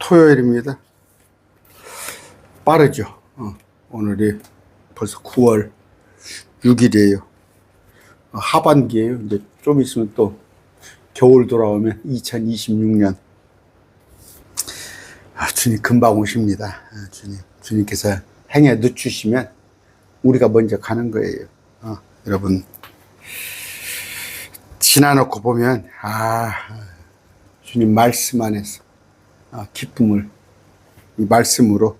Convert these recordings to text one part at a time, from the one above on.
토요일입니다. 빠르죠. 오늘이 벌써 9월 6일이에요. 하반기에요. 이제 좀 있으면 또 겨울 돌아오면 2026년. 주님 금방 오십니다. 주님께서 행에 늦추시면 우리가 먼저 가는 거예요. 여러분, 지나놓고 보면 주님 말씀 안에서 기쁨을, 이 말씀으로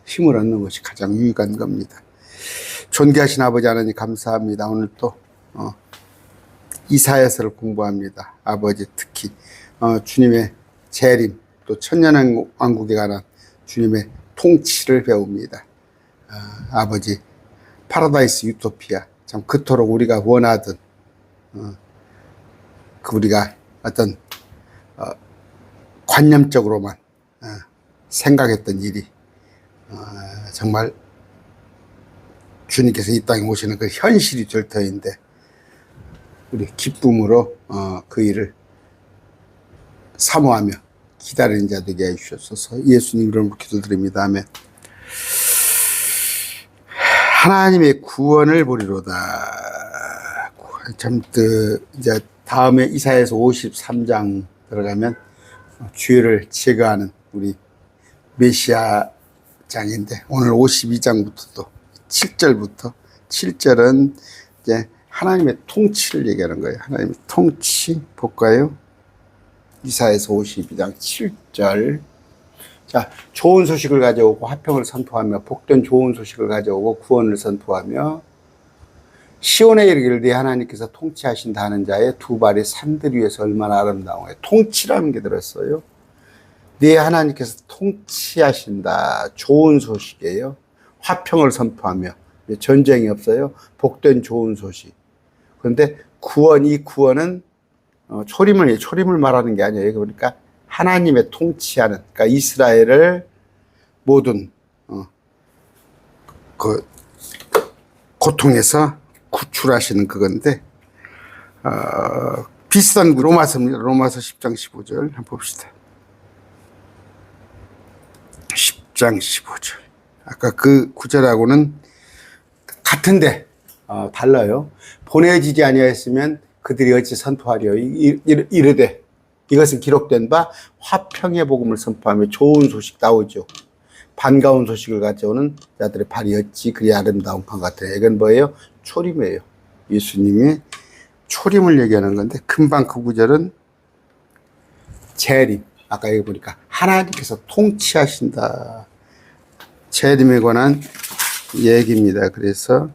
힘을 얻는 것이 가장 유익한 겁니다. 존귀하신 아버지 하나님 감사합니다. 오늘 또 이사야서를 공부합니다. 아버지, 특히 주님의 재림, 또 천년왕국에 관한 주님의 통치를 배웁니다. 아버지, 파라다이스 유토피아, 참 그토록 우리가 원하던 우리가 어떤 관념적으로만 생각했던 일이 정말 주님께서 이 땅에 오시는 그 현실이 될 터인데, 우리 기쁨으로 그 일을 사모하며 기다리는 자 되게 해주셔서 예수님 이름으로 기도드립니다. 아멘. 하나님의 구원을 보리로다. 참 이제 다음에 이사야서 53장 들어가면 죄를 제거하는 우리 메시아 장인데, 오늘 52장부터 또 7절부터 7절은 이제 하나님의 통치를 얘기하는 거예요. 하나님의 통치 볼까요? 이사야서 52장 7절. 자, 좋은 소식을 가져오고 화평을 선포하며, 복된 좋은 소식을 가져오고 구원을 선포하며, 시온에 이르기를 네 하나님께서 통치하신다 하는 자의 두 발이 산들 위에서 얼마나 아름다워요. 통치라는 게 들었어요. 네 하나님께서 통치하신다. 좋은 소식이에요. 화평을 선포하며, 전쟁이 없어요. 복된 좋은 소식. 그런데 이 구원은 초림을 말하는 게 아니에요. 그러니까 하나님의 통치하는, 그러니까 이스라엘을 모든 그 고통에서 구출하시는 그건데, 비슷한 로마서입니다. 로마서 10장 15절 한번 봅시다. 10장 15절. 아까 그 구절하고는 같은데 달라요. 보내지지 아니하였으면 그들이 어찌 선포하려 이르되 이것은 기록된 바 화평의 복음을 선포하며 좋은 소식 나오죠. 반가운 소식을 가져오는 자들의 발이 어찌 그리 아름다운 것 같아요. 이건 뭐예요? 초림이에요. 예수님의 초림을 얘기하는 건데, 금방 그 구절은 재림. 아까 여기 보니까 하나님께서 통치하신다. 재림에 관한 얘기입니다. 그래서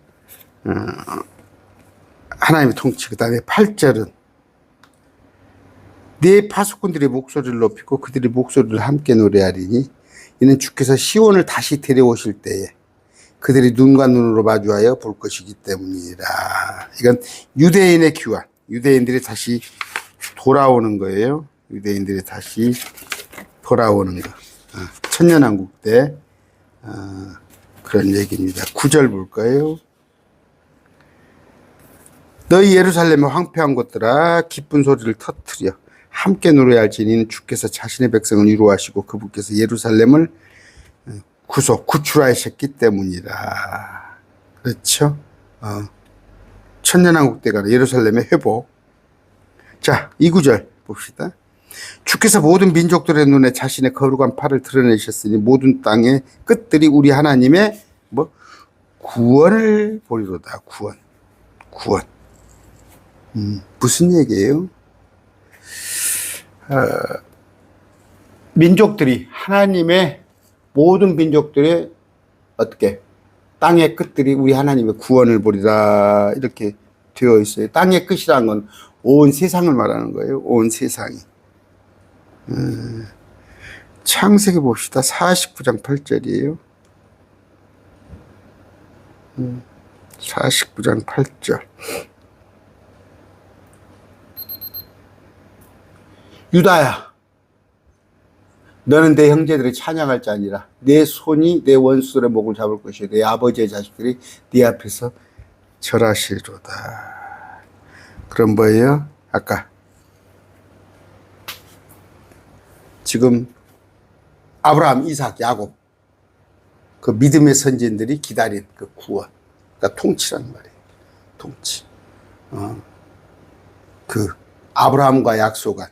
하나님의 통치. 그 다음에 8절은 네 파수꾼들의 목소리를 높이고 그들의 목소리를 함께 노래하리니 이는 주께서 시온을 다시 데려오실 때에 그들이 눈과 눈으로 마주하여 볼 것이기 때문이라. 이건 유대인의 귀환, 유대인들이 다시 돌아오는 거예요. 유대인들이 다시 돌아오는 거. 천년왕국 때 그런 얘기입니다. 9절 볼까요? 너희 예루살렘의 황폐한 곳들아, 기쁜 소리를 터뜨려 함께 노래할지니 이는 주께서 자신의 백성을 위로하시고 그분께서 예루살렘을 구출하셨기 때문이라. 그렇죠? 천년왕국 때가 예루살렘의 회복. 자, 이 구절 봅시다. 주께서 모든 민족들의 눈에 자신의 거룩한 팔을 드러내셨으니 모든 땅의 끝들이 우리 하나님의 구원을 보리로다. 구원. 무슨 얘기예요? 민족들이, 하나님의 모든 민족들의 어떻게 땅의 끝들이 우리 하나님의 구원을 보리라, 이렇게 되어 있어요. 땅의 끝이라는 건 온 세상을 말하는 거예요. 온 세상이. 창세기 봅시다. 49장 8절이에요. 49장 8절. 유다야, 너는 내 형제들이 찬양할 자니라. 내 손이 내 원수들의 목을 잡을 것이요 내 아버지의 자식들이 네 앞에서 절하시리로다. 그럼 뭐예요? 아까 지금 아브라함, 이삭, 야곱 그 믿음의 선진들이 기다린 그 구원, 그러니까 통치란 말이에요. 통치. 그 아브라함과 약속한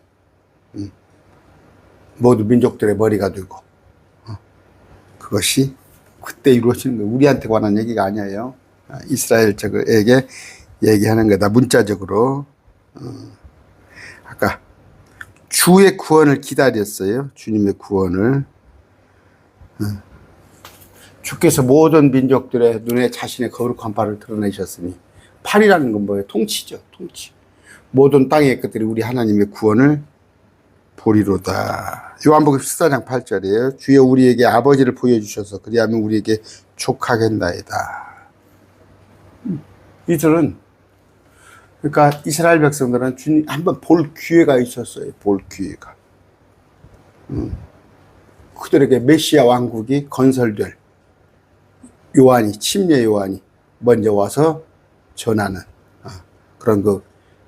모두 민족들의 머리가 되고 그것이 그때 이루어지는 거예요. 우리한테 관한 얘기가 아니에요. 이스라엘에게 얘기하는 거다. 문자적으로. 아까 주의 구원을 기다렸어요. 주님의 구원을. 주께서 모든 민족들의 눈에 자신의 거룩한 발을 드러내셨으니, 팔이라는 건 뭐예요? 통치죠. 통치. 모든 땅의 것들이 우리 하나님의 구원을 보리로다. 요한복음 14장 8절이에요. 주여 우리에게 아버지를 보여주셔서 그리하면 우리에게 족하겠나이다. 이들은, 그러니까 이스라엘 백성들은 주님 한번 볼 기회가 있었어요. 볼 기회가. 그들에게 메시아 왕국이 건설될 요한이, 침례 요한이 먼저 와서 전하는 그런 거.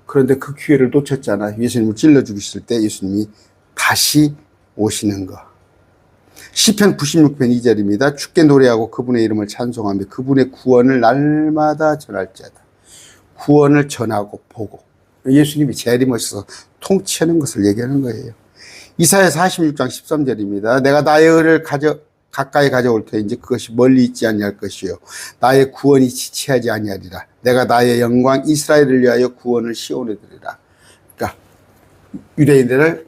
그런데 그 기회를 놓쳤잖아요. 예수님을 찔러 죽이실 때 예수님이 다시 오시는 거. 시편 96편 2절입니다. 주께 노래하고 그분의 이름을 찬송하며 그분의 구원을 날마다 전할지어다. 구원을 전하고 보고. 예수님이 재림하셔서 통치하는 것을 얘기하는 거예요. 이사야 46장 13절입니다. 내가 나의 의를 가까이 가져올 터인지 그것이 멀리 있지 아니할 것이요 나의 구원이 지체하지 아니하리라. 내가 나의 영광 이스라엘을 위하여 구원을 시온에 드리라. 그러니까 유대인들을,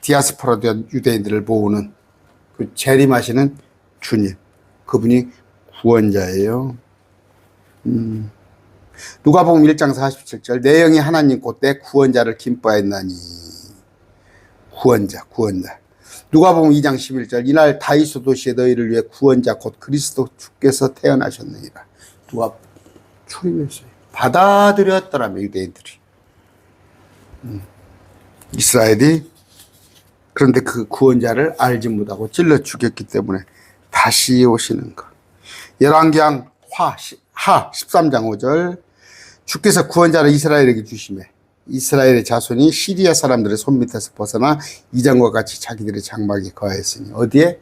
디아스포라 된 유대인들을 모으는 그 재림하시는 주님, 그분이 구원자예요. 누가복음 1장 47절 내 영이 하나님 곧 내 구원자를 기뻐하였나니. 구원자. 누가복음 2장 11절 이날 다윗 도시에 너희를 위해 구원자 곧 그리스도 주께서 태어나셨느니라. 누가 출입했어요. 받아들였더라면 유대인들이. 이스라엘이. 그런데 그 구원자를 알지 못하고 찔러 죽였기 때문에 다시 오시는 것. 열왕기상 하 13장 5절 주께서 구원자를 이스라엘에게 주시매 이스라엘의 자손이 시리아 사람들의 손 밑에서 벗어나 이전과 같이 자기들의 장막에 거하였으니. 어디에?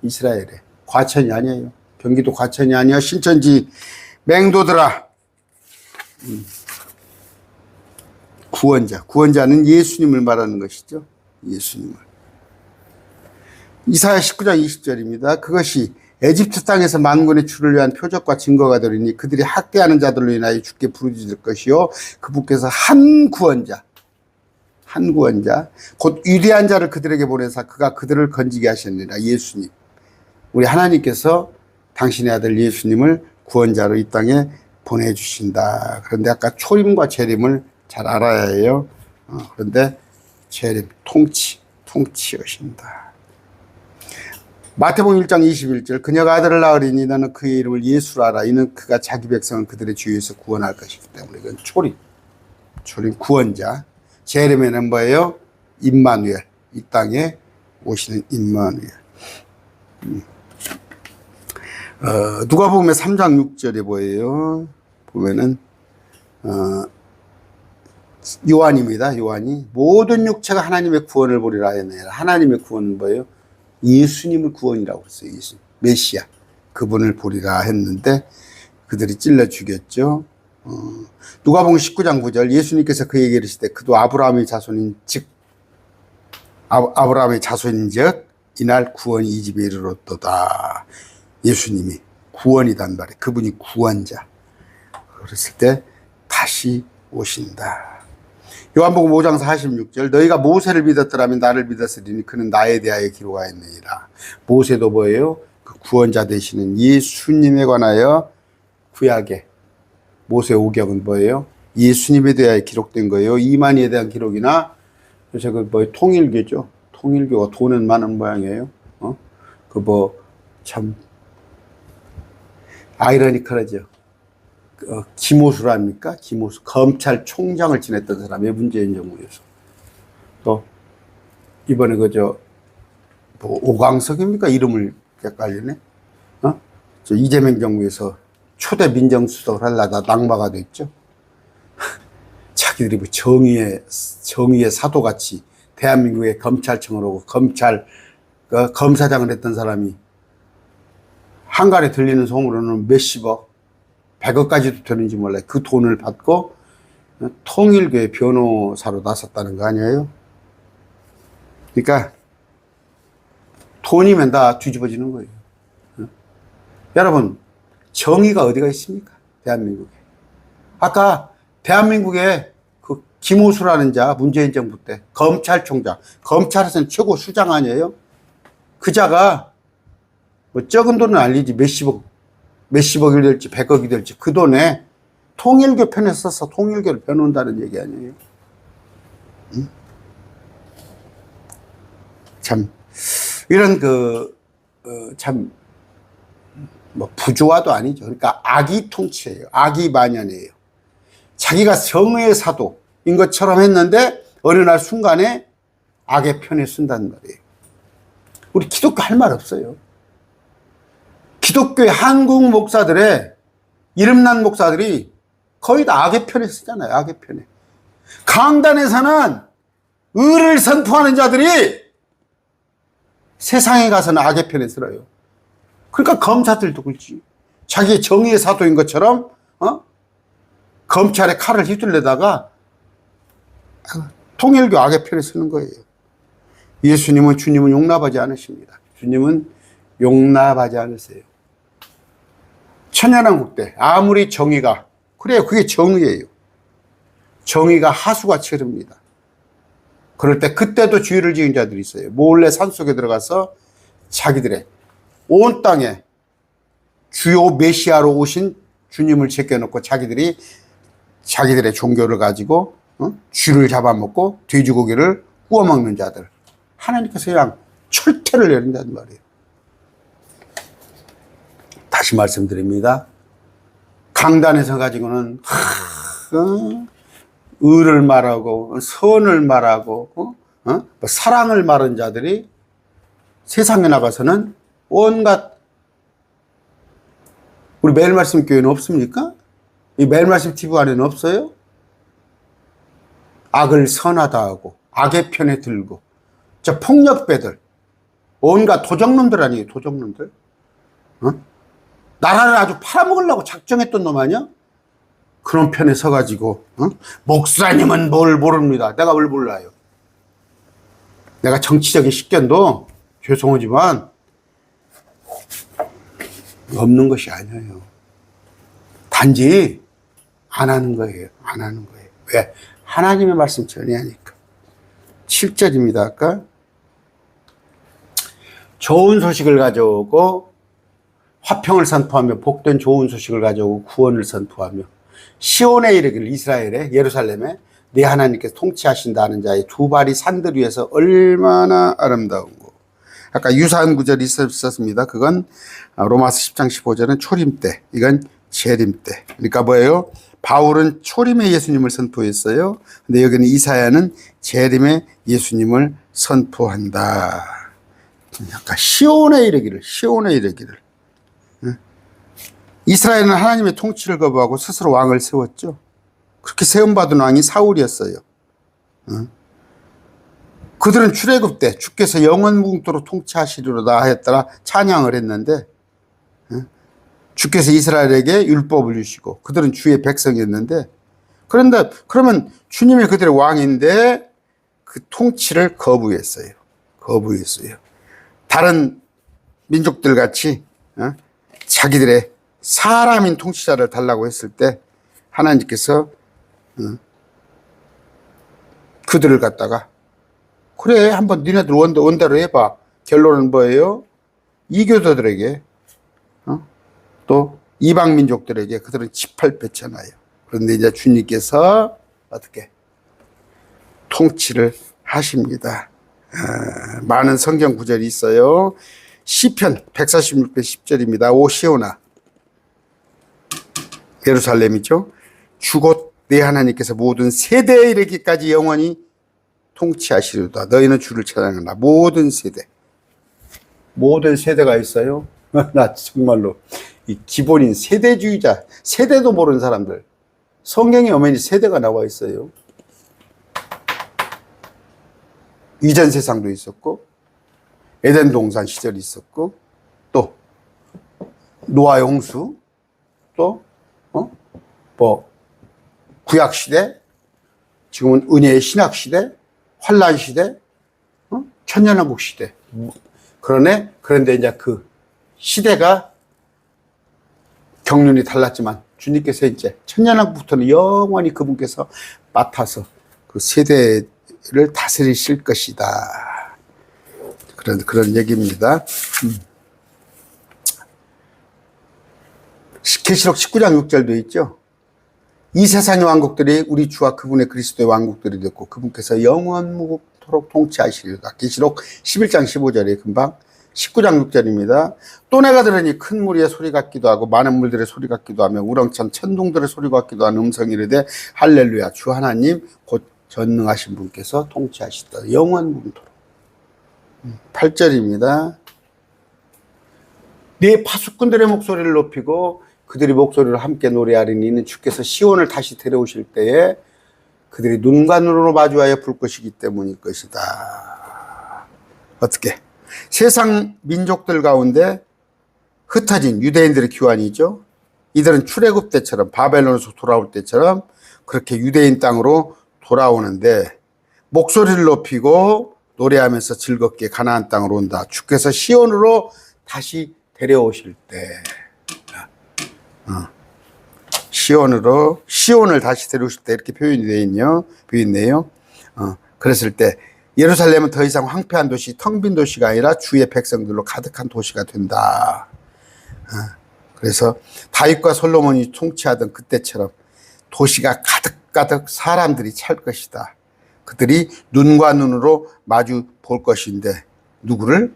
이스라엘에. 과천이 아니에요. 경기도 과천이 아니에요. 신천지 맹도들아. 구원자는 예수님을 말하는 것이죠. 예수님을. 이사야 19장 20절입니다. 그것이 에집트 땅에서 만군의 주를 위한 표적과 증거가 되리니 그들이 학대하는 자들로 인하여 주께 부르짖을 것이요 그분께서 한 구원자 곧 위대한 자를 그들에게 보내사 그가 그들을 건지게 하셨느니라. 예수님. 우리 하나님께서 당신의 아들 예수님을 구원자로 이 땅에 보내주신다. 그런데 아까 초림과 재림을 잘 알아야 해요. 그런데 재림, 통치 오신다. 마태복음 1장 21절 그녀가 아들을 낳으리니 너는 그의 이름을 예수라 하라. 이는 그가 자기 백성을 그들의 주위에서 구원할 것이기 때문에. 이건 초림 구원자. 재림에는 뭐예요? 임마누엘. 이 땅에 오시는 임마누엘. 누가복음 3장 6절에 뭐예요? 보면은 요한입니다. 요한이 모든 육체가 하나님의 구원을 보리라 하였느니라. 하나님의 구원은 뭐예요? 예수님을 구원이라고 했어요. 예수님. 메시아. 그분을 보리라 했는데 그들이 찔러 죽였죠. 누가복음 19장 9절 예수님께서 그에게 이르시되 그도 아브라함의 자손인즉 이날 구원이 이 집에 이르렀도다. 예수님이 구원이단 말이에요. 그분이 구원자. 그랬을 때 다시 오신다. 요한복음 5장 46절 너희가 모세를 믿었더라면 나를 믿었으리니 그는 나에 대하여 기록하였느니라. 모세도 뭐예요? 그 구원자 되시는 예수님에 관하여 구약의 모세 오경은 뭐예요? 예수님에 대하여 기록된 거예요. 이만희에 대한 기록이나 그래서 그 뭐 통일교죠. 통일교가 돈은 많은 모양이에요. 그 뭐 참 아이러니컬하죠. 김호수랍니까? 김호수. 검찰총장을 지냈던 사람이 문재인 정부에서. 또, 이번에 뭐 오광석입니까? 이름을 헷갈리네? 저 이재명 정부에서 초대 민정수석을 하려다 낙마가 됐죠. 자기들이 뭐 정의의 사도같이 대한민국의 검찰청으로 검찰 그 검사장을 했던 사람이 한간에 들리는 소문으로는 몇십억, 100억까지도 되는지 몰라요. 그 돈을 받고 통일교회 변호사로 나섰다는 거 아니에요? 그러니까 돈이면 다 뒤집어지는 거예요. 여러분, 정의가 어디가 있습니까? 대한민국에. 아까 대한민국에 그 김호수라는 자, 문재인 정부 때 검찰총장, 검찰에서는 최고 수장 아니에요? 그 자가 뭐 적은 돈은 아니지 몇십억이 될지 100억이 될지 그 돈에 통일교 편에 서서 통일교를 펴놓는다는 얘기 아니에요? 응? 참 이런 참 뭐 부조화도 아니죠. 그러니까 악의 통치예요. 악의 만연이에요. 자기가 정의의 사도인 것처럼 했는데 어느 날 순간에 악의 편에 쓴단 말이에요. 우리 기독교 할 말 없어요. 기독교의 한국 목사들의 이름난 목사들이 거의 다 악의 편에 쓰잖아요. 악의 편에. 강단에서는 의를 선포하는 자들이 세상에 가서는 악의 편에 들어요. 그러니까 검사들도 그렇지. 자기의 정의의 사도인 것처럼 검찰에 칼을 휘둘려다가 통일교 악의 편에 쓰는 거예요. 예수님은 주님은 용납하지 않으십니다. 주님은 용납하지 않으세요. 천연한국 때 아무리 정의가 그래요. 그게 정의예요. 정의가 하수가 치릅니다. 그럴 때 그때도 죄를 지은 자들이 있어요. 몰래 산속에 들어가서 자기들의 온 땅에 주요 메시아로 오신 주님을 제껴놓고 자기들의 종교를 가지고 쥐를 잡아먹고 돼지고기를 구워 먹는 자들. 하나님께서 그냥 철퇴를 내린다는 말이에요. 다시 말씀드립니다. 강단에서 가지고는 의를 말하고 선을 말하고 사랑을 말하는 자들이 세상에 나가서는 온갖 우리 매일 말씀 교회는 없습니까? 이 매일 말씀 TV 안에는 없어요? 악을 선하다 하고 악의 편에 들고 저 폭력배들 온갖 도적놈들 아니에요? 도적놈들 나라를 아주 팔아먹으려고 작정했던 놈 아니야? 그런 편에 서가지고 목사님은 뭘 모릅니다. 내가 뭘 몰라요. 내가 정치적인 식견도 죄송하지만 없는 것이 아니에요. 단지 안 하는 거예요. 안 하는 거예요. 왜? 하나님의 말씀 전이하니까. 7절입니다. 아까 좋은 소식을 가져오고 화평을 선포하며 복된 좋은 소식을 가져오고 구원을 선포하며 시온에 이르기를 이스라엘에 예루살렘에 네 하나님께서 통치하신다는 자의 두 발이 산들 위에서 얼마나 아름다운고. 아까 유사한 구절이 있었습니다. 그건 로마서 10장 15절은 초림 때, 이건 재림 때. 그러니까 뭐예요? 바울은 초림의 예수님을 선포했어요. 근데 여기는 이사야는 재림의 예수님을 선포한다. 아까 시온에 이르기를. 이스라엘은 하나님의 통치를 거부하고 스스로 왕을 세웠죠. 그렇게 세움받은 왕이 사울이었어요. 그들은 출애굽 때 주께서 영원무궁토록 통치하시리로다 하였더라 찬양을 했는데 주께서 이스라엘에게 율법을 주시고 그들은 주의 백성이었는데 그런데 그러면 주님이 그들의 왕인데 그 통치를 거부했어요. 다른 민족들 같이 자기들의 사람인 통치자를 달라고 했을 때 하나님께서 그들을 갖다가 그래 한번 니네들 원대로 해봐. 결론은 뭐예요? 이교도들에게 또 이방 민족들에게 그들은 짓밟혔잖아요. 그런데 이제 주님께서 어떻게 통치를 하십니다. 많은 성경 구절이 있어요. 시편 146편 10절입니다. 오 시온아 예루살렘이죠. 주곧 내 하나님께서 모든 세대에 이르기까지 영원히 통치하시리로다. 너희는 주를 찬양하라. 모든 세대가 있어요. 나 정말로 이 기본인 세대주의자, 세대도 모르는 사람들. 성경에 오면 세대가 나와 있어요. 이전 세상도 있었고 에덴 동산 시절이 있었고, 또 노아의 홍수, 또 구약 시대, 지금은 은혜의 신약 시대, 환란 시대, 천년왕국 시대. 그런데 이제 그 시대가 경륜이 달랐지만 주님께서 이제 천년왕국부터는 영원히 그분께서 맡아서 그 세대를 다스리실 것이다. 그런 얘기입니다. 계시록 19장 6절도 있죠. 이 세상의 왕국들이 우리 주와 그분의 그리스도의 왕국들이 됐고 그분께서 영원무궁토록 통치하시리로다. 계시록 11장 15절에 금방 19장 6절입니다. 또 내가 들으니 큰 무리의 소리 같기도 하고 많은 물들의 소리 같기도 하며 우렁찬 천둥들의 소리 같기도 하는 음성이 이르되 할렐루야 주 하나님 곧 전능하신 분께서 통치하시다. 영원무궁토록. 8절입니다. 네 파수꾼들의 목소리를 높이고 그들이 목소리를 함께 노래하리니 이는 주께서 시온을 다시 데려오실 때에 그들이 눈과 눈으로 마주하여 볼 것이기 때문일 것이다. 어떻게? 세상 민족들 가운데 흩어진 유대인들의 귀환이죠. 이들은 출애굽 때처럼 바벨론에서 돌아올 때처럼 그렇게 유대인 땅으로 돌아오는데 목소리를 높이고 노래하면서 즐겁게 가나안 땅으로 온다. 주께서 시온으로 다시 데려오실 때 시온을 다시 데려오실 때 이렇게 표현이 되어 있네요. 그랬을 때 예루살렘은 더 이상 황폐한 도시, 텅 빈 도시가 아니라 주의 백성들로 가득한 도시가 된다. 그래서 다윗과 솔로몬이 통치하던 그때처럼 도시가 가득가득 사람들이 찰 것이다. 그들이 눈과 눈으로 마주 볼 것인데 누구를?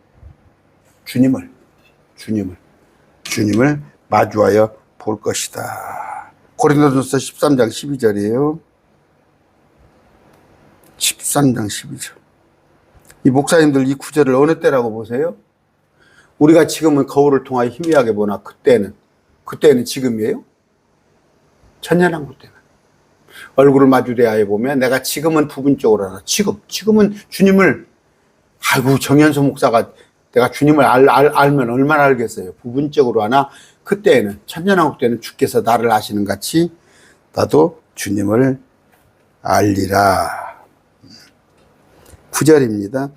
주님을 마주하여 볼 것이다. 고린도전서 13장 12절이에요. 13장 12절. 이 목사님들 이 구절을 어느 때라고 보세요? 우리가 지금은 거울을 통하여 희미하게 보나 그때는 지금이에요? 천년왕국 때는 얼굴을 마주 대하여 보면 내가 지금은 부분적으로 하나 지금은 주님을 아이고 정현수 목사가 내가 주님을 알면 얼마나 알겠어요. 부분적으로 하나 그때에는 천년왕국 때는 주께서 나를 아시는 같이 나도 주님을 알리라. 9절입니다.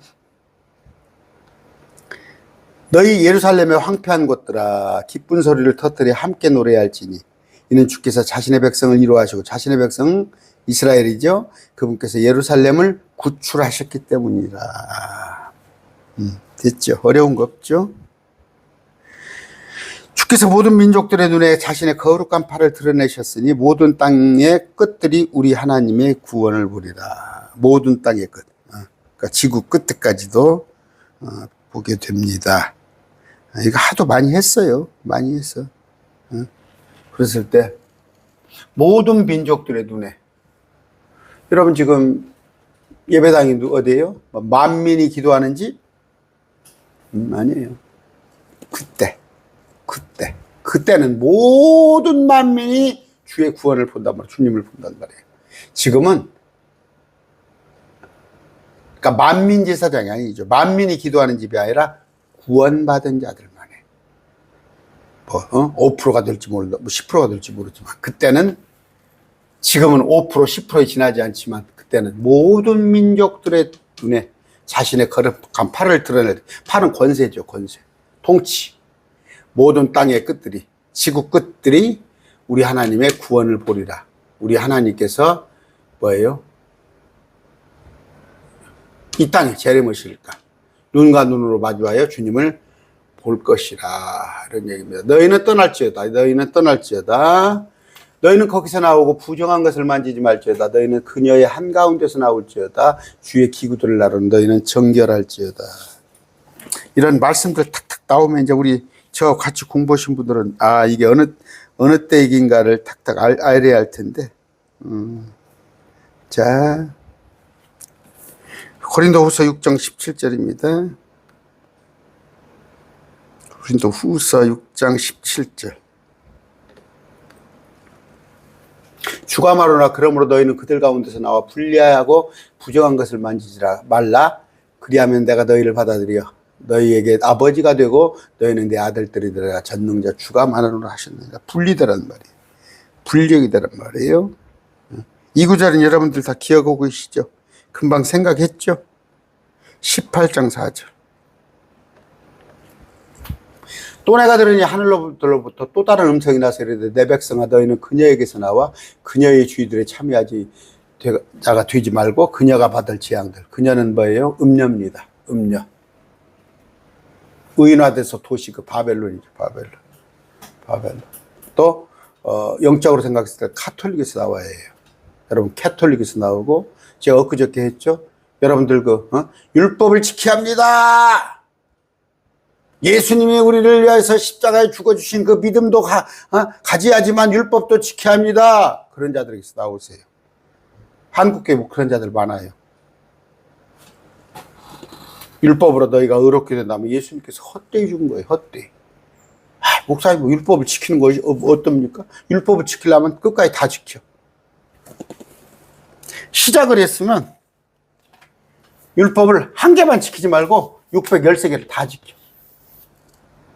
너희 예루살렘의 황폐한 곳들아 기쁜 소리를 터뜨려 함께 노래할지니 이는 주께서 자신의 백성을 이루하시고 자신의 백성 이스라엘이죠. 그분께서 예루살렘을 구출하셨기 때문이라. 됐죠? 어려운 거 없죠? 주께서 모든 민족들의 눈에 자신의 거룩한 팔을 드러내셨으니 모든 땅의 끝들이 우리 하나님의 구원을 보리라. 모든 땅의 끝. 그러니까 지구 끝까지도 보게 됩니다. 이거 하도 많이 했어요. 많이 했어. 그랬을 때 모든 민족들의 눈에 여러분 지금 예배당이 어디예요? 만민이 기도하는 집? 아니에요. 그때는 모든 만민이 주의 구원을 본단 말이에요. 주님을 본단 말이에요. 지금은 그러니까 만민 제사장이 아니죠. 만민이 기도하는 집이 아니라 구원받은 자들만 해. 5%가 될지 모른다. 10%가 될지 모르지만 그때는 지금은 5% 10%에 지나지 않지만 그때는 모든 민족들의 눈에 자신의 거룩한 팔을 드러낼 팔은 권세죠. 권세. 통치. 모든 땅의 끝들이 지구 끝들이 우리 하나님의 구원을 보리라. 우리 하나님께서 뭐예요? 이 땅에 재림하실까? 눈과 눈으로 마주하여 주님을 볼 것이라. 이런 얘기입니다. 너희는 떠날지어다. 너희는 거기서 나오고 부정한 것을 만지지 말지어다. 너희는 그녀의 한가운데서 나올지어다. 주의 기구들을 나르는 너희는 정결할지어다. 이런 말씀들 탁탁 나오면 이제 우리 저 같이 공부하신 분들은 이게 어느 때 얘기인가를 탁탁 알아야 할 텐데. 자, 고린도후서 6장 17절입니다. 고린도후서 6장 17절. 주가 말하노라 그러므로 너희는 그들 가운데서 나와 불리하고 부정한 것을 만지지 말라. 그리하면 내가 너희를 받아들여 너희에게 아버지가 되고 너희는 내 아들들이 되라. 전능자 주가 만원으로 하셨느니라. 분리되란 말이에요. 분리되란 말이에요. 이 구절은 여러분들 다 기억하고 계시죠? 금방 생각했죠? 18장 4절. 또 내가 들으니 하늘로부터 또 다른 음성이 나서 이르되 내 백성아 너희는 그녀에게서 나와 그녀의 주의들에 참여하지 자가 되지 말고 그녀가 받을 재앙들. 그녀는 뭐예요? 음녀입니다. 음녀. 의인화돼서 도시 그 바벨론이죠. 바벨론. 또 영적으로 생각했을 때 카톨릭에서 나와야 해요. 여러분 캐톨릭에서 나오고 제가 엊그저께 했죠. 여러분들 율법을 지켜야 합니다. 예수님이 우리를 위해서 십자가에 죽어주신 그 믿음도 가져야지만 율법도 지켜야 합니다. 그런 자들에게서 나오세요. 한국교회 그런 자들 많아요. 율법으로 너희가 의롭게 된다면 예수님께서 헛되이 죽은 거예요. 헛되이. 목사님 뭐 율법을 지키는 것이 어떻습니까? 율법을 지키려면 끝까지 다 지켜. 시작을 했으면 율법을 한 개만 지키지 말고 613개를 다 지켜.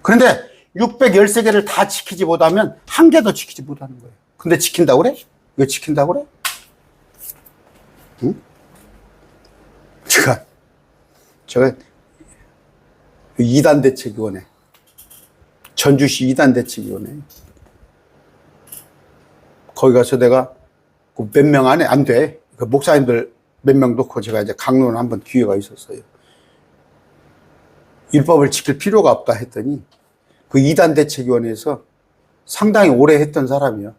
그런데 613개를 다 지키지 못하면 한 개도 지키지 못하는 거예요. 근데 지킨다고 그래? 이거 지킨다고 그래? 응? 제가 이단대책위원회, 전주시 이단대책위원회 거기 가서 내가 몇 명 안에 안 돼. 그 목사님들 몇 명 놓고 제가 이제 강론을 한번 기회가 있었어요. 율법을 지킬 필요가 없다 했더니 그 이단대책위원회에서 상당히 오래 했던 사람이요.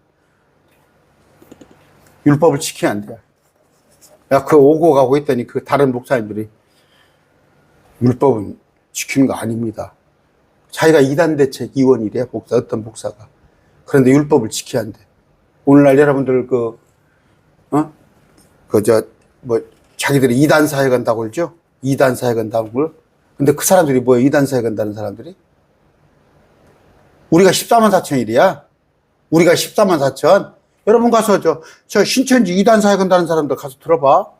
율법을 지키면 안 돼요. 그 오고 가고 했더니 그 다른 목사님들이 율법은 지키는 거 아닙니다. 자기가 이단대책위원이래, 어떤 목사가. 그런데 율법을 지켜야 한대. 오늘날 여러분들 자기들이 이단사회 간다고 그러죠? 이단사회 간다고 그걸. 근데 그 사람들이 뭐예요? 이단사회 간다는 사람들이? 우리가 14만 4천일이야. 우리가 14만 4천. 여러분 가서 저 신천지 이단사회 간다는 사람들 가서 들어봐.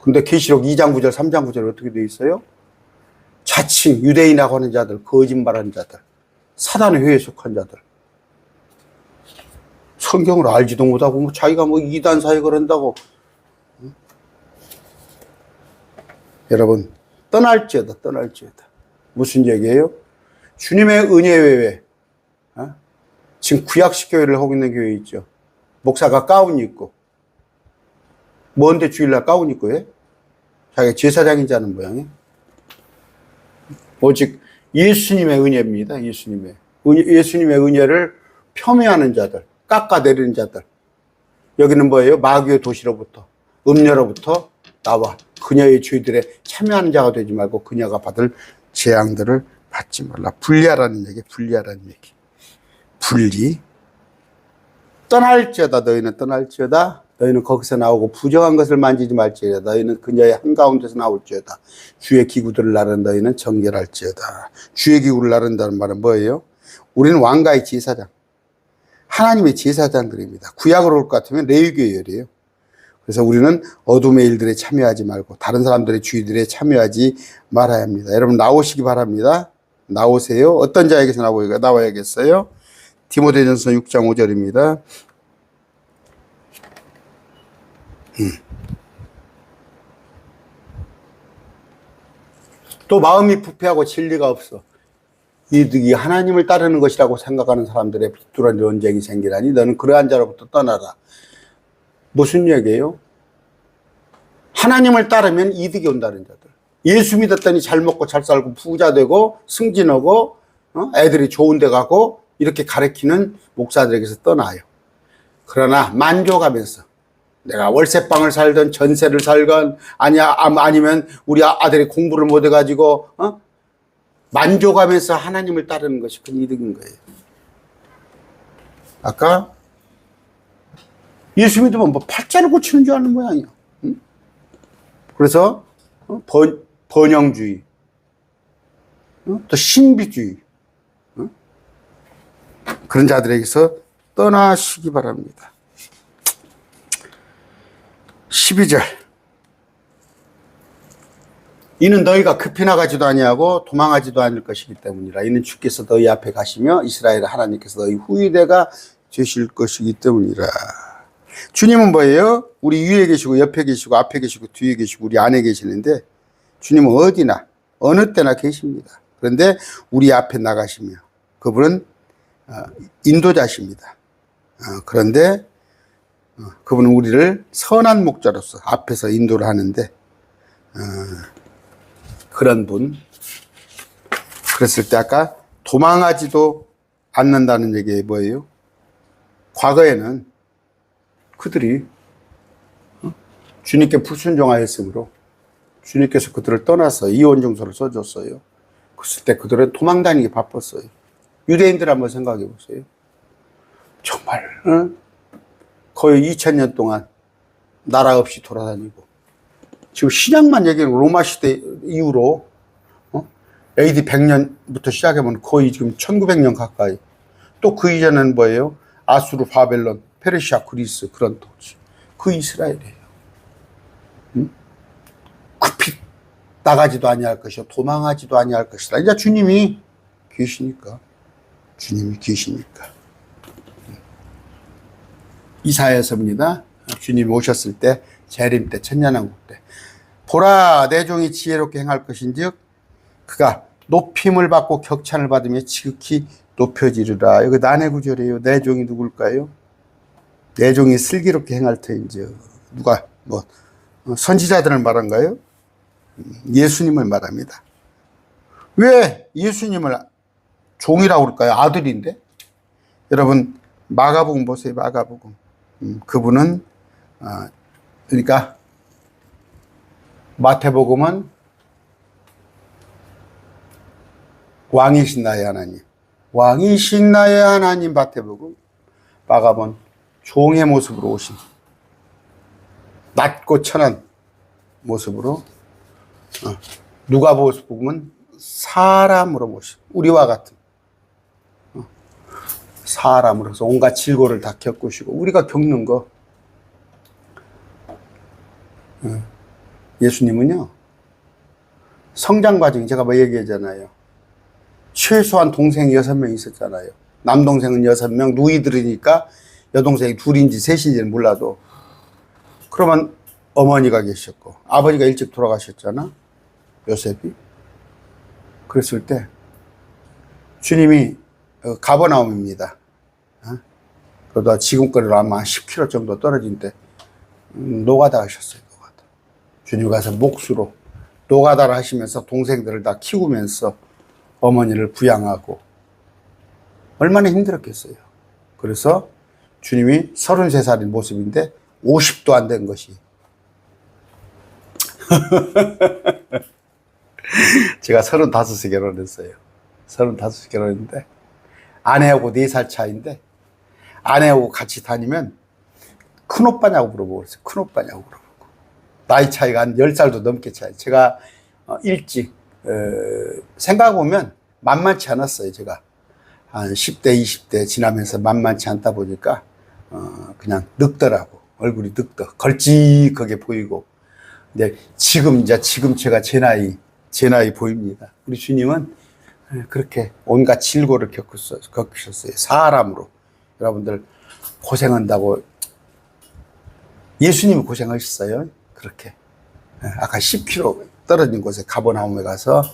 근데 계시록 2장 9절, 3장 9절 어떻게 되어 있어요? 자칭 유대인이라고 하는 자들, 거짓말하는 자들, 사단의 회에 속한 자들. 성경을 알지도 못하고 자기가 이단사회 그런다고. 여러분 떠날지어다. 무슨 얘기예요? 주님의 은혜 외에 지금 구약식 교회를 하고 있는 교회 있죠. 목사가 가운 입고 뭔데 주일날 가운 입고 해? 자기가 제사장인 자는 모양이에요. 오직 예수님의 은혜입니다. 예수님의 은혜를 폄훼하는 자들, 깎아내리는 자들. 여기는 뭐예요? 마귀의 도시로부터, 음녀로부터 나와 그녀의 죄들에 참여하는 자가 되지 말고 그녀가 받을 재앙들을 받지 말라. 분리하라는 얘기. 분리. 떠날지어다. 너희는 거기서 나오고 부정한 것을 만지지 말지어다. 너희는 그녀의 한가운데서 나올지어다. 주의 기구들을 나른 너희는 정결할지어다. 주의 기구를 나른다는 말은 뭐예요? 우리는 왕가의 제사장, 하나님의 제사장들입니다. 구약으로 올 것 같으면 레위계열이에요. 그래서 우리는 어둠의 일들에 참여하지 말고 다른 사람들의 주의들에 참여하지 말아야 합니다. 여러분 나오시기 바랍니다. 나오세요. 어떤 자에게서 나와야겠어요? 디모데전서 6장 5절입니다. 또 마음이 부패하고 진리가 없어. 이득이 하나님을 따르는 것이라고 생각하는 사람들의 비뚤은 논쟁이 생기라니 너는 그러한 자로부터 떠나라. 무슨 얘기예요? 하나님을 따르면 이득이 온다는 자들. 예수 믿었더니 잘 먹고 잘 살고 부자 되고 승진하고 애들이 좋은 데 가고 이렇게 가르치는 목사들에게서 떠나요. 그러나 만족하면서 내가 월세방을 살든 전세를 살건 아니면 우리 아들이 공부를 못 해가지고 만족하면서 하나님을 따르는 것이 큰 이득인 거예요. 아까 예수 믿으면 팔자를 고치는 줄 아는 모양이야. 응? 그래서 번영주의, 또 신비주의, 그런 자들에게서 떠나시기 바랍니다. 12절 이는 너희가 급히 나가지도 아니하고 도망하지도 않을 것이기 때문이라. 이는 주께서 너희 앞에 가시며 이스라엘 하나님께서 너희 후위대가 되실 것이기 때문이라. 주님은 뭐예요? 우리 위에 계시고 옆에 계시고 앞에 계시고 뒤에 계시고 우리 안에 계시는데 주님은 어디나 어느 때나 계십니다. 그런데 우리 앞에 나가시며 그분은 인도자십니다. 그런데 그분은 우리를 선한 목자로서 앞에서 인도를 하는데 그런 분. 그랬을 때 아까 도망하지도 않는다는 얘기 뭐예요? 과거에는 그들이 주님께 불순종하였으므로 주님께서 그들을 떠나서 이혼증서를 써줬어요. 그랬을 때 그들은 도망다니기 바빴어요. 유대인들 한번 생각해 보세요. 정말 거의 2000년 동안 나라 없이 돌아다니고 지금 신약만 얘기하는 로마 시대 이후로 AD 100년부터 시작하면 거의 지금 1900년 가까이. 또 그 이전에는 뭐예요? 아수르, 바벨론, 페르시아, 그리스 그런 도시. 그 이스라엘이에요. 급히 나가지도 아니할 것이요 도망하지도 아니할 것이다. 이제 주님이 계시니까. 주님이 계시니까. 이사야서입니다. 주님이 오셨을 때 재림 때 천년왕국 때 보라 내 종이 지혜롭게 행할 것인즉 그가 높임을 받고 격찬을 받으며 지극히 높여지리라. 여기 난해 구절이에요. 내 종이 누굴까요? 내 종이 슬기롭게 행할 터인즉. 누가 뭐 선지자들을 말한가요? 예수님을 말합니다. 왜 예수님을 종이라고 그럴까요? 아들인데. 여러분 마가복음 보세요. 마가복음. 그분은 그러니까 마태복음은 왕이신 나의 하나님, 왕이신 나의 하나님. 마태복음. 마가복음 종의 모습으로 오신 낮고 천한 모습으로. 누가복음은 사람으로 모신 우리와 같은 사람으로서 온갖 질고를 다 겪으시고 우리가 겪는 거. 예수님은요 성장 과정이 제가 뭐 얘기하잖아요. 최소한 동생이 6명 있었잖아요. 남동생은 6명, 누이들이니까 여동생이 둘인지 셋인지는 몰라도. 그러면 어머니가 계셨고 아버지가 일찍 돌아가셨잖아. 요셉이. 그랬을 때 주님이 가버나움입니다. 그러다 지금거리로 아마 10km 정도 떨어진 때 노가다 하셨어요. 노가다. 주님 가서 몫으로 노가다를 하시면서 동생들을 다 키우면서 어머니를 부양하고 얼마나 힘들었겠어요. 그래서 주님이 33살인 모습인데 50도 안 된 것이. 제가 35에 결혼했어요. 35에 결혼했는데 아내하고 4살 차이인데 아내하고 같이 다니면 큰오빠냐고 물어보고 있어요. 큰오빠냐고 물어보고. 나이 차이가 한 10살도 넘게 차이. 제가 일찍 생각해보면 만만치 않았어요. 제가 한 10대 20대 지나면서 만만치 않다 보니까 그냥 늙더라고. 얼굴이 늙더 걸찍하게 보이고. 근데 지금 제가 제 나이 보입니다. 우리 주님은 그렇게 온갖 질고를 겪으셨어요. 사람으로. 여러분들 고생한다고. 예수님이 고생하셨어요. 그렇게. 아까 10km 떨어진 곳에 가버나움에 가서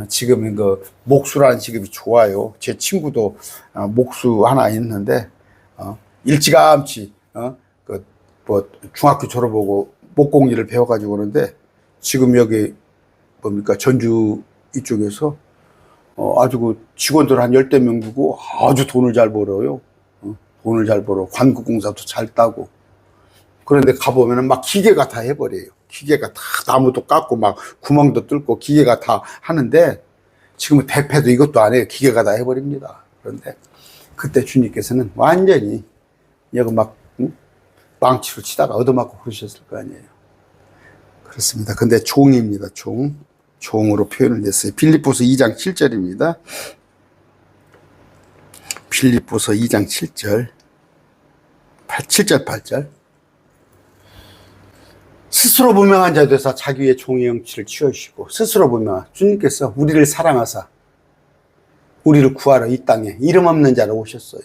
지금은 그 목수라는 직업이 좋아요. 제 친구도 목수 하나 있는데 일찌감치 그 뭐 중학교 졸업하고 목공일을 배워가지고 오는데 지금 여기 뭡니까 전주 이쪽에서 아주 그 직원들 한 10대 명 두고 아주 돈을 잘 벌어요. 돈을 잘 벌어. 관구공사도 잘 따고. 그런데 가보면은 막 기계가 다 해버려요. 기계가 다 나무도 깎고 막 구멍도 뚫고 기계가 다 하는데 지금은 대패도 이것도 안 해요. 기계가 다 해버립니다. 그런데 그때 주님께서는 완전히 여기 막 망치로 치다가 얻어맞고 그러셨을 거 아니에요. 그렇습니다. 근데 종입니다. 종으로 표현을 했어요. 빌립보서 2장 7절입니다. 빌립보서 2장 7절 7절 8절 스스로 무명한 자 되사 자기 위에 종의 형체를 취하시고, 스스로 무명한 주님께서 우리를 사랑하사 우리를 구하러 이 땅에 이름 없는 자로 오셨어요.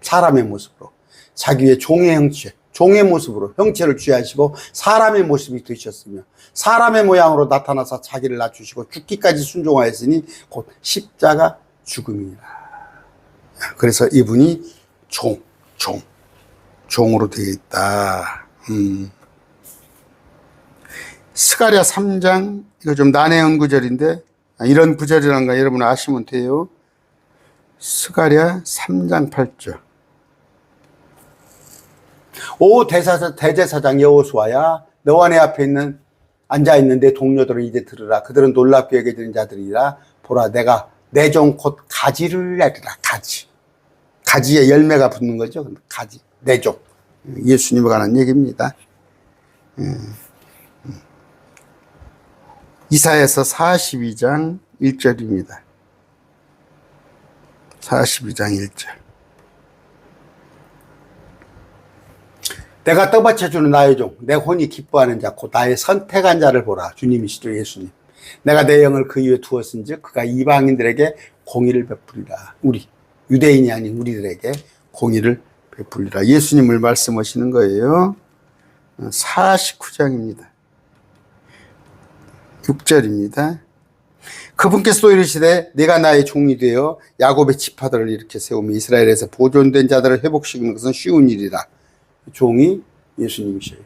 사람의 모습으로 자기 위에 종의 형체, 종의 모습으로 형체를 취하시고 사람의 모습이 되셨으며 사람의 모양으로 나타나서 자기를 낮추시고 죽기까지 순종하였으니 곧 십자가 죽음이니라. 그래서 이분이 종으로 되어 있다. 스가랴 3장, 이거 좀 난해한 구절인데, 이런 구절이라는 거 여러분 아시면 돼요. 스가랴 3장 8절. 오 대제사장 여호수아야, 너와 내 앞에 앉아있는 내 동료들을 이제 들으라. 그들은 놀랍게 여겨지는 자들이라. 보라, 내가 내 종 곧 가지를 내리라. 가지에 열매가 붙는 거죠. 가지, 내 종. 예수님에 관한 얘기입니다. 이사야서 42장 1절입니다. 42장 1절. 내가 떠받쳐주는 나의 종, 내 혼이 기뻐하는 자, 곧 나의 선택한 자를 보라. 주님이시죠, 예수님. 내가 내 영을 그 위에 두었은즉 그가 이방인들에게 공의를 베풀리라. 우리 유대인이 아닌 우리들에게 공의를 베풀리라. 예수님을 말씀하시는 거예요. 49장입니다. 6절입니다. 그분께서 또 이르시되 내가 나의 종이 되어 야곱의 지파들을 일으켜 세우며 이스라엘에서 보존된 자들을 회복시키는 것은 쉬운 일이라. 종이 예수님이셔요.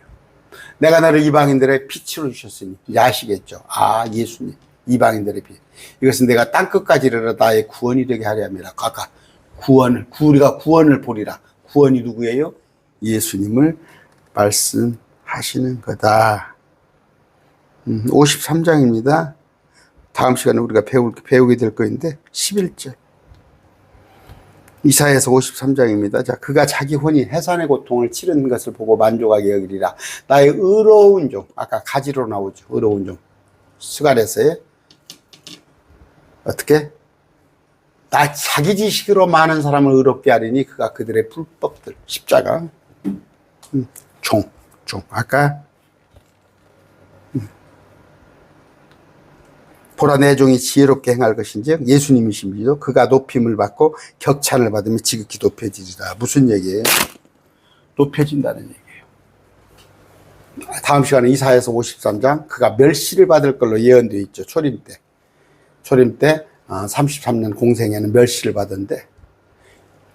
내가 너를 이방인들의 빛으로 주셨으니. 이제 아시겠죠? 아, 예수님. 이방인들의 빛. 이것은 내가 땅끝까지 이르러 나의 구원이 되게 하려 함이라. 아까 우리가 구원을 보리라. 구원이 누구예요? 예수님을 말씀하시는 거다. 53장입니다. 다음 시간에 우리가 배우게 될 거인데 11절. 이사야서 53장입니다. 자, 그가 자기 혼이 해산의 고통을 치른 것을 보고 만족하게 여기리라. 나의 의로운 종, 아까 가지로 나오죠. 의로운 종. 스가랴서에 어떻게? 나 자기 지식으로 많은 사람을 의롭게 하리니 그가 그들의 불법들, 십자가, 종. 아까 보라 내 종이 지혜롭게 행할 것인즉 예수님이십니다. 그가 높임을 받고 격찬을 받으며 지극히 높여지리라. 무슨 얘기예요? 높여진다는 얘기예요. 다음 시간에 이사야서 53장, 그가 멸시를 받을 걸로 예언되어 있죠. 초림 때 33년 공생에는 멸시를 받은데,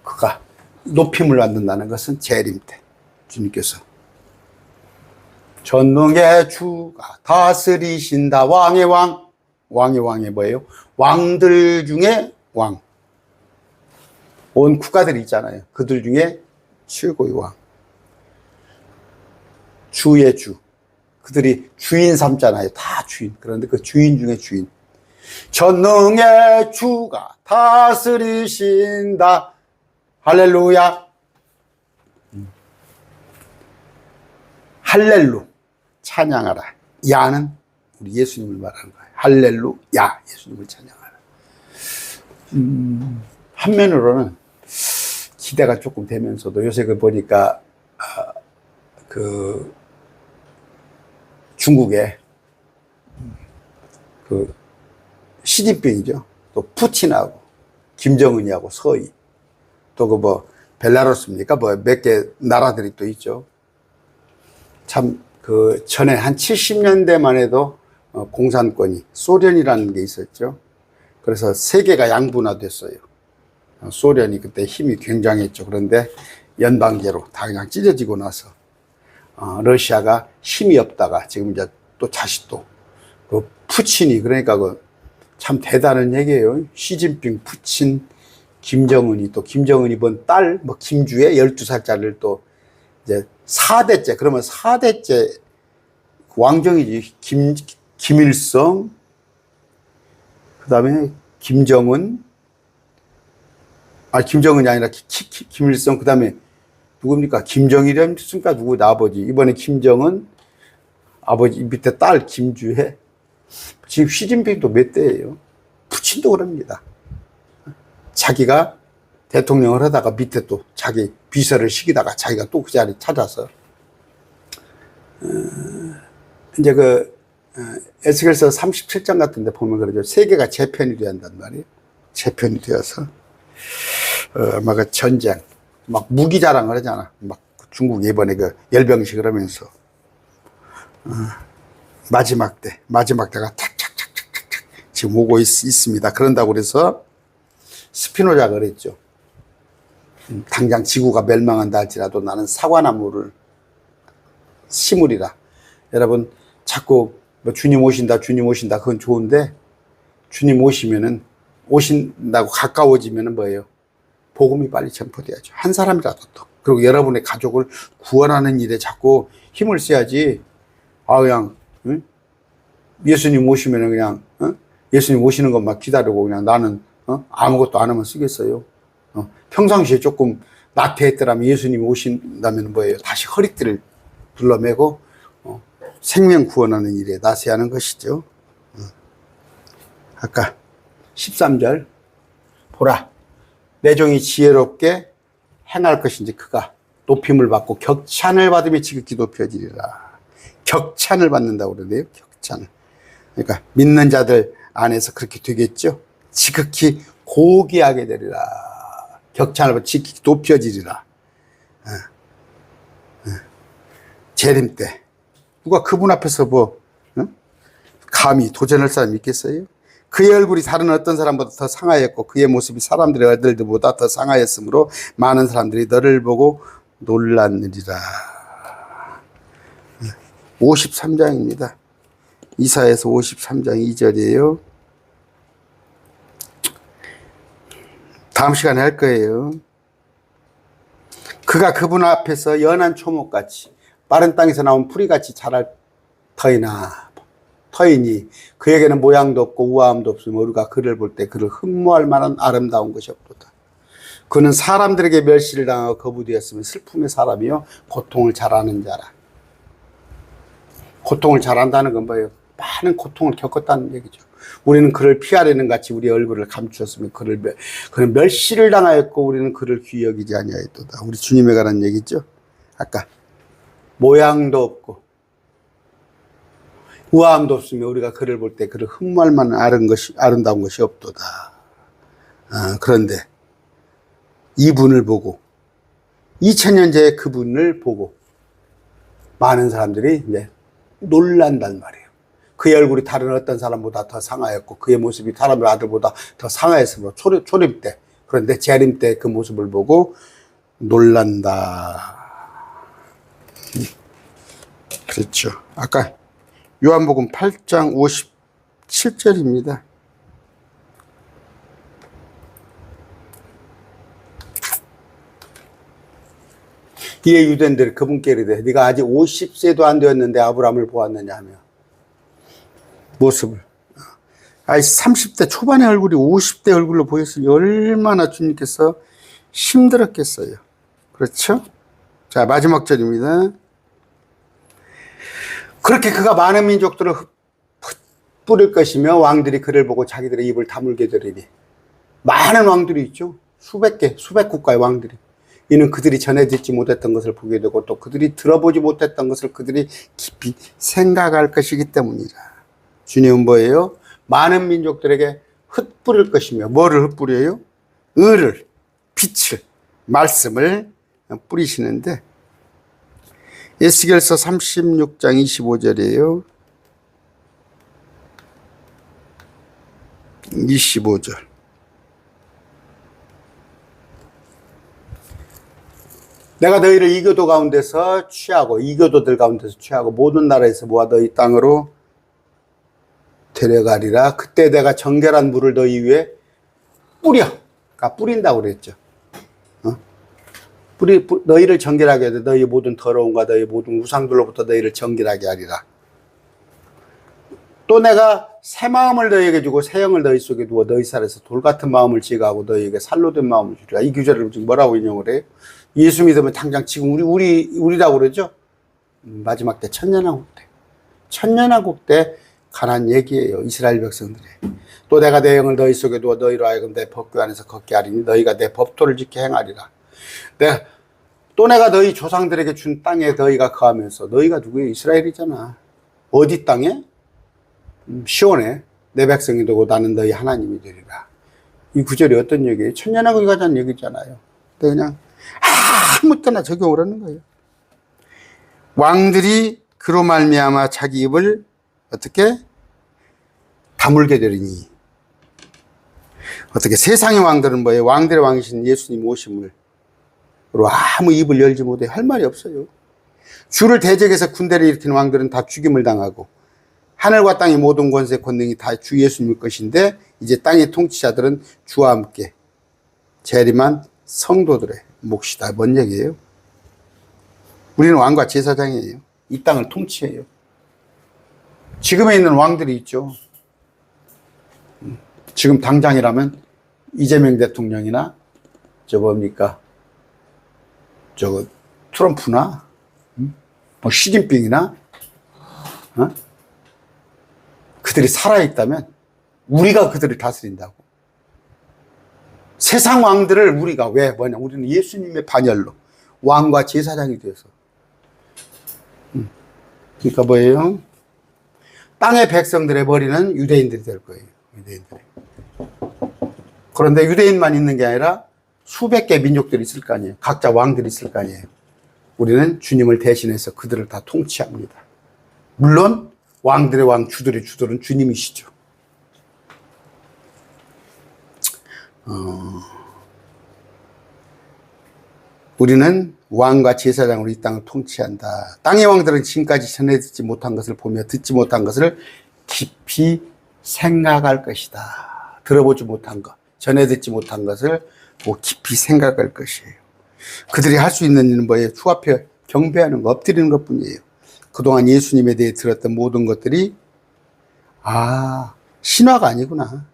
그가 높임을 받는다는 것은 재림 때 주님께서 전능의 주가 다스리신다. 왕의 왕이 뭐예요? 왕들 중에 왕. 온 국가들이 있잖아요. 그들 중에 최고의 왕. 주의 주. 그들이 주인 삼잖아요. 다 주인. 그런데 그 주인 중에 주인. 전능의 주가 다스리신다. 할렐루야. 할렐루. 찬양하라. 야는 우리 예수님을 말하는 거예요. 할렐루야. 예수님을 찬양하라. 한면으로는 기대가 조금 되면서도 요새 보니까 중국에 시진핑이죠. 또 푸틴하고 김정은이하고 서희, 또 벨라루스입니까? 몇 개 나라들이 또 있죠. 참 전에 한 70년대만 해도 공산권이 소련이라는 게 있었죠. 그래서 세계가 양분화됐어요. 소련이 그때 힘이 굉장했죠. 그런데 연방제로 다 그냥 찢어지고 나서 러시아가 힘이 없다가 지금 이제 또 다시 그 푸틴이, 그러니까 참 대단한 얘기예요. 시진핑, 푸틴, 김정은이, 또 김정은이 본 딸 김주혜 12살짜리를 또 이제 4대째, 그러면 4대째 왕정이지. 김일성, 그 다음에 김정은이 아니라 김일성, 그 다음에 누굽니까? 김정일이었습니까? 누구? 아버지. 이번에 김정은, 아버지 밑에 딸 김주혜. 지금 시진핑도 몇 대예요? 푸틴도 그럽니다. 자기가 대통령을 하다가 밑에 또 자기 비서를 시키다가 자기가 또 그 자리 찾아서 이제 에스겔서 37장 같은 데 보면 그러죠. 세계가 재편이 된단 말이에요. 재편이 되어서, 아마 전쟁, 막 무기 자랑을 하잖아. 막 중국이 이번에 열병식을 하면서, 마지막 때가 착착착착착 지금 오고 있습니다. 그런다고 그래서 스피노자가 그랬죠. 당장 지구가 멸망한다 할지라도 나는 사과나무를 심으리라. 여러분, 자꾸 주님 오신다, 그건 좋은데, 주님 오신다고 가까워지면은 뭐예요? 복음이 빨리 전포돼야죠. 한 사람이라도 또. 그리고 여러분의 가족을 구원하는 일에 자꾸 힘을 써야지. 그냥, 응? 예수님 오시면은 그냥, 예수님 오시는 것만 기다리고 그냥 나는, 아무것도 안 하면 쓰겠어요. 평상시에 조금 나태했더라면 예수님이 오신다면 뭐예요? 다시 허리띠를 둘러매고, 생명 구원하는 일에 나서야 하는 것이죠. 아까 13절, 보라, 내 종이 지혜롭게 행할 것인지 그가 높임을 받고 격찬을 받으며 지극히 높여지리라. 격찬을 받는다고 그러네요. 격찬을. 그러니까 믿는 자들 안에서 그렇게 되겠죠. 지극히 고귀하게 되리라. 격찬을 받고 지극히 높여지리라. 재림 때 누가 그분 앞에서 감히 도전할 사람이 있겠어요? 그의 얼굴이 다른 어떤 사람보다 더 상하였고 그의 모습이 사람들의 얼굴보다 더 상하였으므로 많은 사람들이 너를 보고 놀랐느니라. 53장입니다. 이사야서 53장 2절이에요. 다음 시간에 할 거예요. 그가 그분 앞에서 연한 초목같이 마른 땅에서 나온 풀이같이 자랄 터이니 그에게는 모양도 없고 우아함도 없으며 우리가 그를 볼 때 그를 흠모할 만한 아름다운 것이 없도다. 그는 사람들에게 멸시를 당하고 거부되었으며 슬픔의 사람이요 고통을 잘하는 자라. 고통을 잘한다는 건 뭐예요? 많은 고통을 겪었다는 얘기죠. 우리는 그를 피하려는 같이 우리 얼굴을 감추었으며 그는 멸시를 당하였고 우리는 그를 귀히 여기지 아니하였도다. 우리 주님에 관한 얘기죠. 아까 모양도 없고 우아함도 없으며 우리가 그를 볼 때 그를 흠모할 만한 아름다운 것이 없도다. 그런데 이분을 보고 2000년 전에 그분을 보고 많은 사람들이 이제 놀란단 말이에요. 그의 얼굴이 다른 어떤 사람보다 더 상하였고 그의 모습이 다른 아들보다 더 상하였으므로 초림 때, 그런데 재림 때 그 모습을 보고 놀란다. 그렇죠. 아까 요한복음 8장 57절입니다. 이에 유대인들이 그분께 이르되 네가 아직 50세도 안 되었는데 아브라함을 보았느냐 하며 모습을 30대 초반의 얼굴이 50대 얼굴로 보였으니 얼마나 주님께서 힘들었겠어요. 그렇죠? 자, 마지막 절입니다. 그렇게 그가 많은 민족들을 흩뿌릴 것이며 왕들이 그를 보고 자기들의 입을 다물게 되리니. 많은 왕들이 있죠. 수백 국가의 왕들이. 이는 그들이 전해 듣지 못했던 것을 보게 되고 또 그들이 들어보지 못했던 것을 그들이 깊이 생각할 것이기 때문이라. 주님은 뭐예요? 많은 민족들에게 흩뿌릴 것이며 뭐를 흩뿌려요? 의를, 빛을, 말씀을 뿌리시는데 에스겔서 36장 25절이에요. 25절. 내가 너희를 이교도 가운데서 취하고 이교도들 가운데서 취하고 모든 나라에서 모아 너희 땅으로 데려가리라. 그때 내가 정결한 물을 너희 위에 뿌려. 그러니까 뿌린다고 그랬죠. 너희를 정결하게 하되 너희 모든 더러움과 너희 모든 우상들로부터 너희를 정결하게 하리라. 또 내가 새 마음을 너희에게 주고 새 영을 너희 속에 두어 너희 살에서 돌 같은 마음을 제거하고 너희에게 살로 된 마음을 주리라. 이 구절을 지금 뭐라고 인용을 해요? 예수 믿으면 당장 지금 우리라고 그러죠? 마지막 때 천년왕국 때 가난 얘기예요. 이스라엘 백성들이. 또 내가 내 영을 너희 속에 두어 너희로 하여금 내 법궤 안에서 걷게 하리니 너희가 내 법도를 지켜 행하리라. 내가 너희 조상들에게 준 땅에 너희가 거하면서 너희가 누구예요? 이스라엘이잖아. 어디 땅에? 시온에 내 백성이 되고 나는 너희 하나님이 되리라. 이 구절이 어떤 얘기예요? 천년왕국이 가자는 얘기잖아요. 근데 그냥 아무 때나 적용을 하는 거예요. 왕들이 그로 말미암아 자기 입을 어떻게 다물게 되리니. 어떻게 세상의 왕들은 뭐예요? 왕들의 왕이신 예수님 오심을 아무 입을 열지 못해 할 말이 없어요. 주를 대적해서 군대를 일으킨 왕들은 다 죽임을 당하고 하늘과 땅의 모든 권세 권능이 다 주 예수님의 것인데 이제 땅의 통치자들은 주와 함께 재림한 성도들의 몫이다. 뭔 얘기예요? 우리는 왕과 제사장이에요. 이 땅을 통치해요. 지금에 있는 왕들이 있죠. 지금 당장이라면 이재명 대통령이나 뭡니까? 트럼프나 뭐 시진핑이나 그들이 살아있다면 우리가 그들을 다스린다고. 세상 왕들을 우리가 왜 뭐냐? 우리는 예수님의 반열로 왕과 제사장이 되어서. 그러니까 뭐예요? 땅의 백성들의 머리는 유대인들이 될 거예요. 유대인들이. 그런데 유대인만 있는 게 아니라 수백 개 민족들이 있을 거 아니에요. 각자 왕들이 있을 거 아니에요. 우리는 주님을 대신해서 그들을 다 통치합니다. 물론 왕들의 왕, 주들의 주들은 주님이시죠. 우리는 왕과 제사장으로 이 땅을 통치한다. 땅의 왕들은 지금까지 전해 듣지 못한 것을 보며 듣지 못한 것을 깊이 생각할 것이다. 들어보지 못한 것, 전해 듣지 못한 것을 깊이 생각할 것이에요. 그들이 할 수 있는 일은 뭐예요? 주 앞에 경배하는 거, 엎드리는 것 뿐이에요. 그동안 예수님에 대해 들었던 모든 것들이 신화가 아니구나.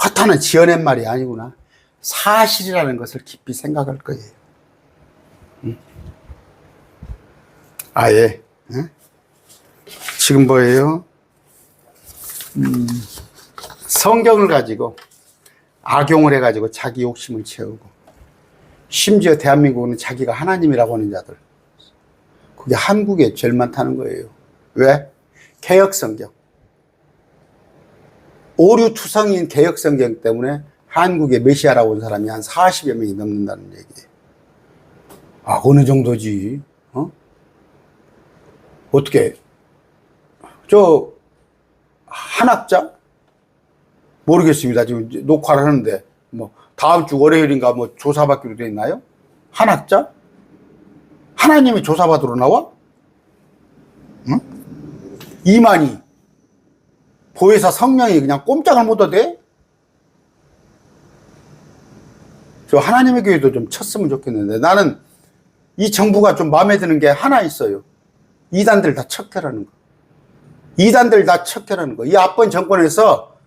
허탄은 지어낸 말이 아니구나. 사실이라는 것을 깊이 생각할 거예요. 아예 지금 뭐예요? 성경을 가지고 악용을 해가지고 자기 욕심을 채우고, 심지어 대한민국은 자기가 하나님이라고 하는 자들, 그게 한국에 제일 많다는 거예요. 왜? 개혁성경, 오류투성인 개혁성경 때문에 한국에 메시아라고 온 사람이 한 40여 명이 넘는다는 얘기예요. 어느 정도지? 어떻게 한학자? 모르겠습니다. 지금 녹화를 하는데 다음 주 월요일인가 조사받기로 돼 있나요? 한학자? 하나님이 조사받으러 나와? 응? 이만희 보혜사 성령이 그냥 꼼짝을 못 하대? 저 하나님의 교회도 좀 쳤으면 좋겠는데, 나는 이 정부가 좀 마음에 드는 게 하나 있어요. 이단들 다 척결하는 거. 이단들 다 척결하는 거. 이 앞번 정권에서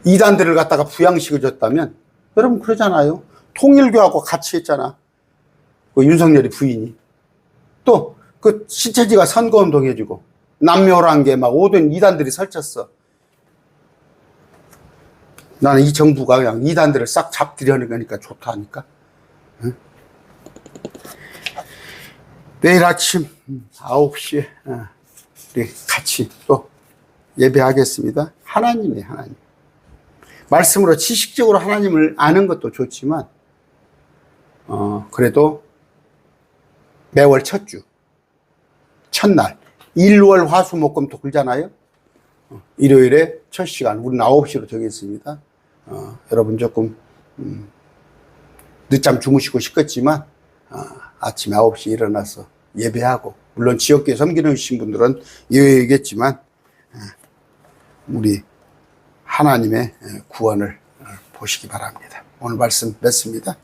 이단들을 갖다가 부양시켜 줬다면, 여러분 그러잖아요. 통일교하고 같이 했잖아. 그 윤석열이 부인이. 또 그 신천지가 선거운동 해주고, 남묘란 막 오던 이단들이 설쳤어. 나는 이 정부가 그냥 이단들을 싹 잡들이하는 거니까 좋다니까. 응? 내일 아침 9시에 우리 같이 또 예배하겠습니다. 하나님이에요, 하나님. 말씀으로 지식적으로 하나님을 아는 것도 좋지만, 그래도 매월 첫 주, 첫날, 일월 화수목금토 굴잖아요. 일요일에 첫 시간, 우리는 9시로 정했습니다. 여러분 조금 늦잠 주무시고 싶겠지만 아침 9시에 일어나서 예배하고, 물론 지역교회 섬기는 분들은 예외이겠지만 우리 하나님의 구원을 보시기 바랍니다. 오늘 말씀 맺습니다.